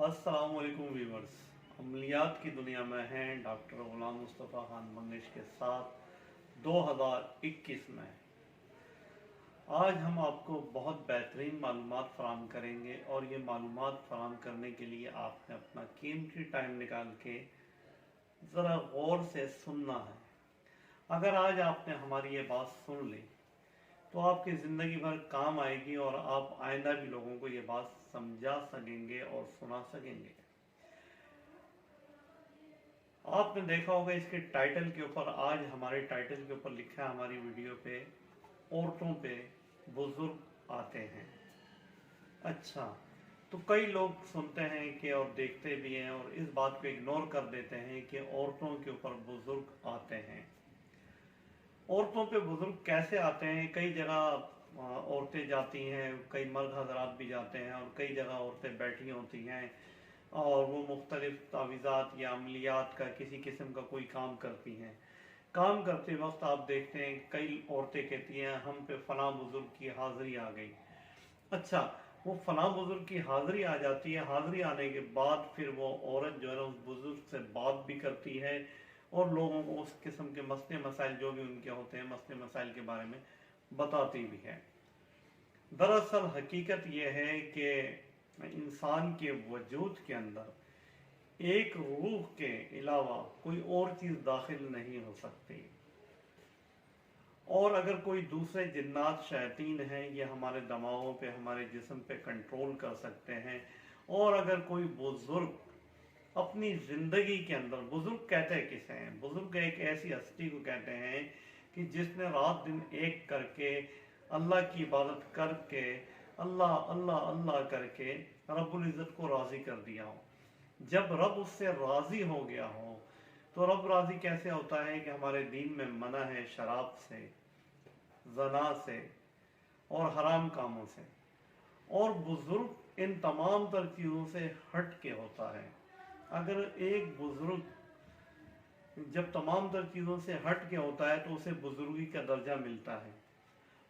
अस्सलाम वालेकुम व्यूवर्स। अमलियात की दुनिया में हैं डॉक्टर गुलाम मुस्तफ़ा खान मंगेश के साथ 2021 में आज हम आपको बहुत बेहतरीन मालूमात फराहम करेंगे और ये मालूमात फराहम करने के लिए आपने अपना कीमती टाइम निकाल के ज़रा गौर से सुनना है। अगर आज आपने हमारी ये बात सुन ली तो आपकी ज़िंदगी भर काम आएगी और आप आइंदा भी लोगों को ये बात समझा सकेंगे और सुना सकेंगे। आपने देखा होगा इसके टाइटल के ऊपर, आज हमारे टाइटल के ऊपर लिखा है हमारी वीडियो पे, औरतों पे बुजुर्ग आते हैं। अच्छा, तो कई लोग सुनते हैं कि और देखते भी हैं और इस बात को इग्नोर कर देते हैं कि औरतों के ऊपर बुजुर्ग आते हैं। औरतों पे बुजुर्ग कैसे आते हैं? कई जगह औरतें जाती हैं, कई मर्द हजरात भी जाते हैं और कई जगह औरतें बैठी होती हैं और वो मुख्तलिफ तावीज़ात या अमलियात का किसी किस्म का कोई काम करती हैं। काम करते वक्त आप देखते हैं कई औरतें कहती हैं हम पे फलां बुजुर्ग की हाज़िरी आ गई। अच्छा, वो फलां बुजुर्ग की हाज़िरी आ जाती है। हाज़िरी आने के बाद फिर वो औरत जो है ना उस बुजुर्ग से बात भी करती है और लोगों को उस किस्म के मसले मसाइल जो भी उनके होते हैं मसले मसाइल के बारे में बताती भी है। दरअसल हकीकत यह है कि इंसान के वजूद के अंदर एक रूह के अलावा कोई और चीज़ दाखिल नहीं हो सकती, और अगर कोई दूसरे जिन्नात शैतान हैं ये हमारे दिमागों पे, हमारे जिस्म पे कंट्रोल कर सकते हैं। और अगर कोई बुजुर्ग अपनी ज़िंदगी के अंदर, बुजुर्ग कहते हैं किसे हैं? बुजुर्ग एक ऐसी हस्ती को कहते हैं कि जिसने रात दिन एक करके अल्लाह की इबादत करके अल्लाह अल्लाह अल्लाह करके रब्बुल इज़्ज़त को राज़ी कर दिया हो। जब रब उससे राज़ी हो गया हो तो रब राज़ी कैसे होता है कि हमारे दीन में मना है शराब से, ज़ना से और हराम कामों से, और बुजुर्ग इन तमाम तर चीज़ों से हट के होता है। अगर एक बुजुर्ग जब तमाम तर चीज़ों से हट के होता है तो उसे बुजुर्गी का दर्जा मिलता है,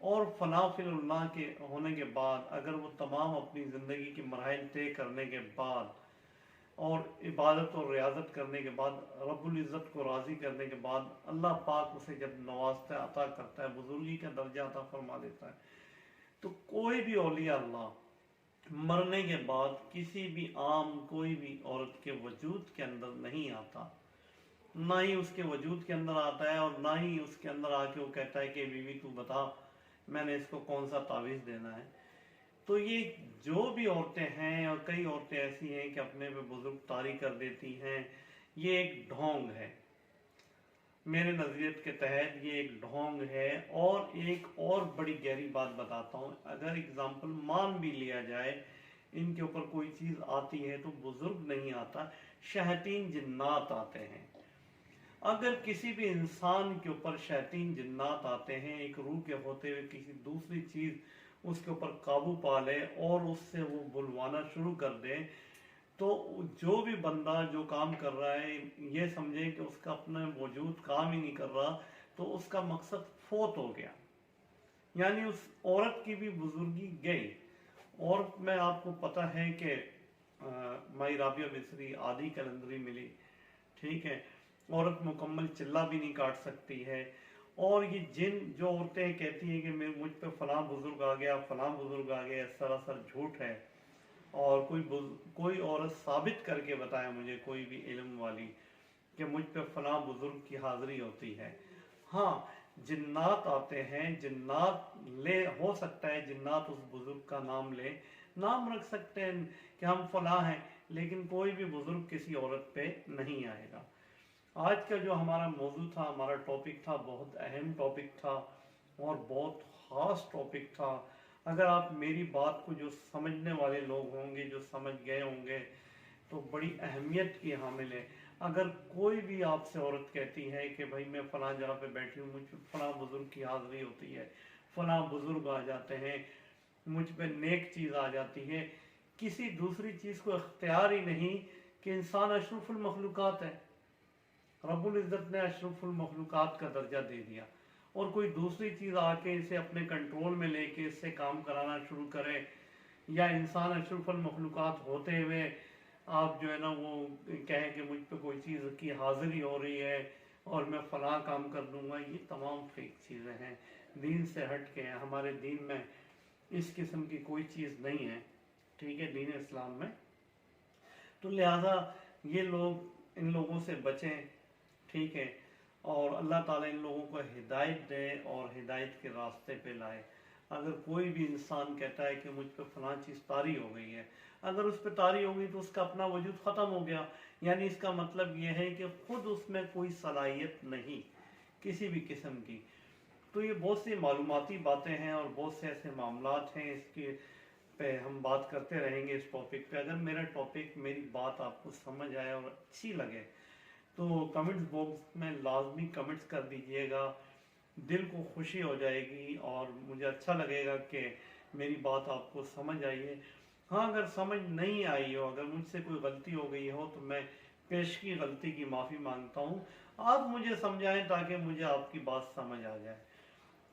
और फना फिल्लाह के होने के बाद अगर वो तमाम अपनी ज़िंदगी की मराहिल तय करने के बाद और इबादत और रियाजत करने के बाद रब्बुल इज़्ज़त को राज़ी करने के बाद अल्लाह पाक उसे जब नवाजता अता करता है, बुजुर्गी का दर्जा अता फरमा देता है, तो कोई भी औलिया अल्लाह मरने के बाद किसी भी आम कोई भी औरत के वजूद के अंदर नहीं आता, ना ही उसके वजूद के अंदर आता है और ना ही उसके अंदर आके वो कहता है कि बीवी तू बता मैंने इसको कौन सा तावीज़ देना है। तो ये जो भी औरतें हैं, और कई औरतें ऐसी हैं कि अपने पे बुजुर्ग तारी कर देती हैं, ये एक ढोंग है। मेरे नज़रियत के तहत ये एक ढोंग है। और एक और बड़ी गहरी बात बताता हूँ, अगर एग्जाम्पल मान भी लिया जाए इनके ऊपर कोई चीज़ आती है तो बुजुर्ग नहीं आता, शैतान जिन्नात आते हैं। अगर किसी भी इंसान के ऊपर शैतान जिन्नात आते हैं, एक रूह के होते हुए किसी दूसरी चीज़ उसके ऊपर काबू पा ले और उससे वो बुलवाना शुरू कर दे, तो जो भी बंदा जो काम कर रहा है ये समझे कि उसका अपना वजूद काम ही नहीं कर रहा, तो उसका मकसद फोत हो गया, यानी उस औरत की भी बुजुर्गी गई। और मैं आपको पता है कि माई राबिया मिस्री आधी कलंदरी मिली, ठीक है, औरत मुकम्मल चिल्ला भी नहीं काट सकती है। और ये जिन जो औरतें कहती हैं कि मैं मुझ पे फलां बुजुर्ग आ गया, फलां बुजुर्ग आ गया, सरासर झूठ है। और कोई औरत साबित करके बताए मुझे, कोई भी इल्म वाली, कि मुझ पे फलां बुजुर्ग की हाजिरी होती है। हाँ, जिन्नात आते हैं, जिन्नात ले हो सकता है जिन्नात उस बुजुर्ग का नाम ले, नाम रख सकते हैं कि हम फलां हैं, लेकिन कोई भी बुजुर्ग किसी औरत पे नहीं आएगा। आज का जो हमारा मौजू था, हमारा टॉपिक था, बहुत अहम टॉपिक था और बहुत ख़ास टॉपिक था। अगर आप मेरी बात को, जो समझने वाले लोग होंगे, जो समझ गए होंगे, तो बड़ी अहमियत की हामिल है। अगर कोई भी आपसे औरत कहती है कि भाई मैं फ़लाँ जगह पे बैठी हूँ, मुझ पर फ़लाँ बुज़ुर्ग की हाज़िरी होती है, फ़लाँ बुज़ुर्ग आ जाते हैं, मुझ पर नेक चीज़ आ जाती है, किसी दूसरी चीज़ को इख्तियार ही नहीं कि इंसान अशरफुल मखलूक़ात है, रब्बुल इज़्ज़त ने अशरफुल मखलूक़ात का दर्जा दे दिया, और कोई दूसरी चीज़ आके इसे अपने कंट्रोल में लेके इससे काम कराना शुरू करे, या इंसान अशरफुल मखलूक़ात होते हुए آپ جو ہے نا وہ کہیں کہ مجھ پہ کوئی چیز کی حاضری ہو رہی ہے اور میں فلاں کام کر دوں گا، یہ تمام فیک چیزیں ہیں، دین سے ہٹ کے ہیں۔ ہمارے دین میں اس قسم کی کوئی چیز نہیں ہے، ٹھیک ہے، دین اسلام میں۔ تو لہٰذا یہ لوگ، ان لوگوں سے بچیں، ٹھیک ہے، اور اللہ تعالیٰ ان لوگوں کو ہدایت دے اور ہدایت کے راستے پہ لائے۔ اگر کوئی بھی انسان کہتا ہے کہ مجھ پہ فلاں چیز طاری ہو گئی ہے، اگر اس پہ طاری ہو گئی تو اس کا اپنا وجود ختم ہو گیا، یعنی اس کا مطلب یہ ہے کہ خود اس میں کوئی صلاحیت نہیں کسی بھی قسم کی۔ تو یہ بہت سی معلوماتی باتیں ہیں اور بہت سے ایسے معاملات ہیں، اس کے پہ ہم بات کرتے رہیں گے اس ٹاپک پہ۔ اگر میرا ٹاپک، میری بات آپ کو سمجھ آئے اور اچھی لگے تو کمنٹس باکس میں لازمی کمنٹس کر دیجئے گا، دل کو خوشی ہو جائے گی اور مجھے اچھا لگے گا کہ میری بات آپ کو سمجھ آئی ہے۔ ہاں، اگر سمجھ نہیں آئی ہو، اگر مجھ سے کوئی غلطی ہو گئی ہو تو میں پیشگی غلطی کی معافی مانگتا ہوں۔ آپ مجھے سمجھائیں تاکہ مجھے آپ کی بات سمجھ آ جائے۔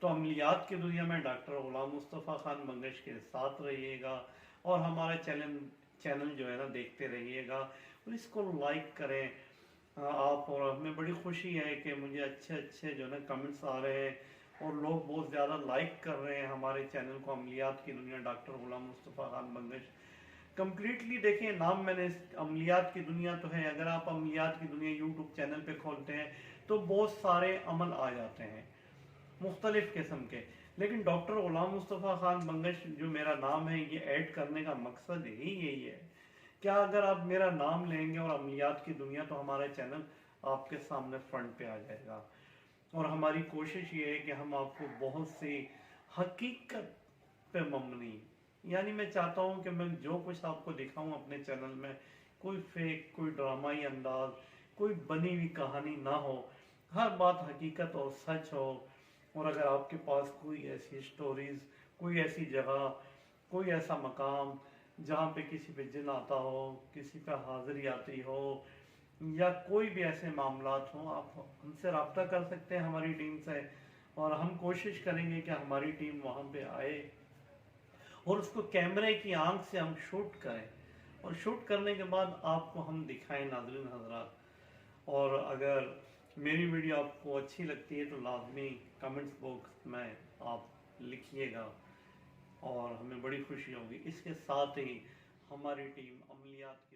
تو عملیات کی دنیا میں ڈاکٹر غلام مصطفیٰ خان بنگش کے ساتھ رہیے گا اور ہمارا چینل جو ہے نا دیکھتے رہیے گا اور اس کو لائک کریں آپ۔ اور ہمیں بڑی خوشی ہے کہ مجھے اچھے جو ہے نا کمنٹس آ رہے ہیں اور لوگ بہت زیادہ لائک کر رہے ہیں ہمارے چینل کو، عملیات کی دنیا ڈاکٹر غلام مصطفیٰ خان بنگش۔ کمپلیٹلی دیکھیں، نام میں نے عملیات کی دنیا تو ہے، اگر آپ عملیات کی دنیا یوٹیوب چینل پہ کھولتے ہیں تو بہت سارے عمل آ جاتے ہیں مختلف قسم کے، لیکن ڈاکٹر غلام مصطفیٰ خان بنگش جو میرا نام ہے، یہ ایڈ کرنے کا مقصد ہی یہی ہے کیا اگر آپ میرا نام لیں گے اور عملیات کی دنیا تو ہمارا چینل آپ کے سامنے فرنٹ پہ آ جائے گا۔ اور ہماری کوشش یہ ہے کہ ہم آپ کو بہت سی حقیقت پہ مبنی، یعنی میں چاہتا ہوں کہ میں جو کچھ آپ کو دکھاؤں اپنے چینل میں، کوئی فیک، کوئی ڈرامائی انداز، کوئی بنی ہوئی کہانی نہ ہو، ہر بات حقیقت اور سچ ہو۔ اور اگر آپ کے پاس کوئی ایسی سٹوریز، کوئی ایسی جگہ، کوئی ایسا مقام جہاں پہ کسی پہ جن آتا ہو، کسی پہ حاضری آتی ہو، یا کوئی بھی ایسے معاملات ہوں، آپ ہم سے رابطہ کر سکتے ہیں ہماری ٹیم سے، اور ہم کوشش کریں گے کہ ہماری ٹیم وہاں پہ آئے اور اس کو کیمرے کی آنکھ سے ہم شوٹ کریں، اور شوٹ کرنے کے بعد آپ کو ہم دکھائیں ناظرین حضرات۔ اور اگر میری ویڈیو آپ کو اچھی لگتی ہے تو لازمی کمنٹس باکس میں آپ لکھیے گا اور ہمیں بڑی خوشی ہوگی۔ اس کے ساتھ ہی ہماری ٹیم عملیات کی